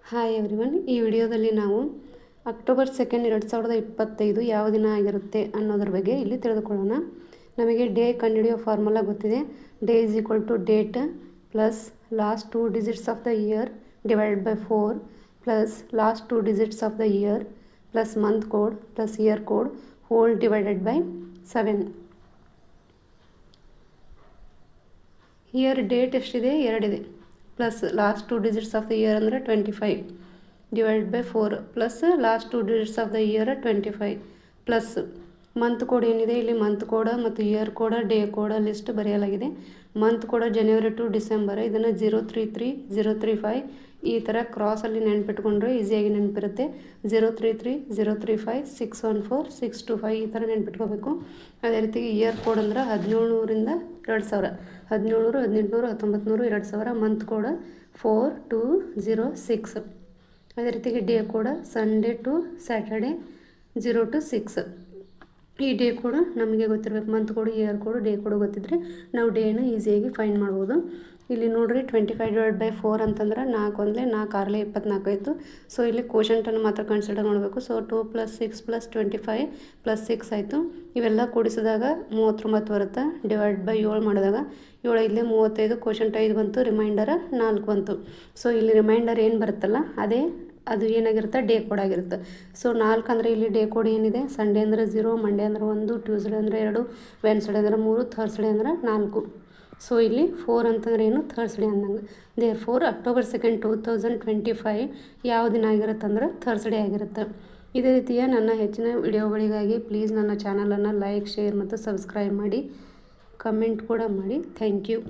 Hi everyone, ಈ ವಿಡಿಯೋದಲ್ಲಿ ನಾವು ಅಕ್ಟೋಬರ್ 2 2025 ಯಾವ ದಿನ ಆಗಿರುತ್ತೆ ಅನ್ನೋದ್ರ ಬಗ್ಗೆ ಇಲ್ಲಿ ತಿಳಿದುಕೊಳ್ಳೋಣ. ನಮಗೆ ಡೇ ಕಂಡುಹಿಡಿಯೋ ಫಾರ್ಮುಲಾ ಗೊತ್ತಿದೆ. Day is equal to date plus last 2 digits of the year divided by 4 plus last 2 digits of the year plus month code plus year code whole divided by 7. Year date ಎಷ್ಟಿದೆ? 2 ಇದೆ. Plus last 2 digits of the year ಅಂದರೆ 25 divide by 4 plus last 2 digits of the year 25 plus month code ಏನಿದೆ ಇಲ್ಲಿ month ಕೋಡ ಮತ್ತು year ಕೋಡ day ಕೋಡ list ಬರೆಯಲಾಗಿದೆ. ಮಂತ್ ಕೋಡ ಜನವರಿ ಟು ಡಿಸೆಂಬರ್, ಇದನ್ನು 033 035 ಈ ಥರ ಕ್ರಾಸಲ್ಲಿ ನೆನ್ಪಿಟ್ಕೊಂಡ್ರೆ ಈಸಿಯಾಗಿ ನೆನಪಿರುತ್ತೆ. 033 035 614 625 ಈ ಥರ ನೆನ್ಪಿಟ್ಕೋಬೇಕು. ಅದೇ ರೀತಿ ಇಯರ್ ಕೋಡ್ ಅಂದ್ರೆ 1700ರಿಂದ 2000, 1700 1800 1900 2000. Month code 4206. ಅದೇ ರೀತಿಗೆ day code Sunday to Saturday 0 to 6. ಈ ಡೇ ಕೋಡ್ ನಮಗೆ ಗೊತ್ತಿರಬೇಕು. Month code year code day code ಗೊತ್ತಿದ್ರೆ ನಾವು ಡೇನ ಈಸಿಯಾಗಿ ಫೈಂಡ್ ಮಾಡ್ಬೋದು. ಇಲ್ಲಿ ನೋಡ್ರಿ 25 ಡಿವೈಡ್ ಬೈ 4 ಅಂತಂದ್ರೆ 4 ಒಂದಲೇ 4 6ಲೇ 24 ಆಯಿತು. ಸೊ ಇಲ್ಲಿ ಕೋಶಂಟನ್ನು ಮಾತ್ರ ಕನ್ಸಿಡರ್ ಮಾಡಬೇಕು. ಸೊ 2 + 6 + 25 + 6 ಆಯಿತು. ಇವೆಲ್ಲ ಕೂಡಿಸಿದಾಗ 39 ಬರುತ್ತೆ. ಡಿವೈಡ್ ಬೈ 7 ಮಾಡಿದಾಗ 7 ಇಲ್ಲೇ 35, ಕೋಶಂಟ್ 5 ಬಂತು, ರಿಮೈಂಡರ್ 4 ಬಂತು. ಸೊ ಇಲ್ಲಿ ರಿಮೈಂಡರ್ ಏನು ಬರುತ್ತಲ್ಲ ಅದು ಏನಾಗಿರುತ್ತೆ? ಡೇ ಕೋಡ್ ಆಗಿರುತ್ತೆ. ಸೊ 4 ಅಂದರೆ ಇಲ್ಲಿ ಡೇ ಕೋಡ್ ಏನಿದೆ? ಸಂಡೇ ಅಂದರೆ 0, ಮಂಡೇ ಅಂದರೆ 1, ಟ್ಯೂಸ್ಡೇ ಅಂದರೆ 2, ವೆನ್ಸ್ಡೇ ಅಂದರೆ 3, ಥರ್ಸ್ಡೇ ಅಂದರೆ 4. ಸೊ ಇಲ್ಲಿ 4 ಅಂತಂದ್ರೆ ಏನು? ಥರ್ಸ್ಡೇ ಅಂದಂಗೆ. ದೇರ್ಫೋರ್ ಅಕ್ಟೋಬರ್ 2 2025 ಯಾವ ದಿನ ಆಗಿರುತ್ತೆ ಅಂದ್ರೆ ಥರ್ಸ್ಡೇ ಆಗಿರುತ್ತೆ. ಇದೇ ರೀತಿಯ ನನ್ನ ಹೆಚ್ಚಿನ ವಿಡಿಯೋಗಳಿಗಾಗಿ ಪ್ಲೀಸ್ ನನ್ನ ಚಾನಲನ್ನು ಲೈಕ್, ಶೇರ್ ಮತ್ತು ಸಬ್ಸ್ಕ್ರೈಬ್ ಮಾಡಿ, ಕಮೆಂಟ್ ಕೂಡ ಮಾಡಿ. Thank you.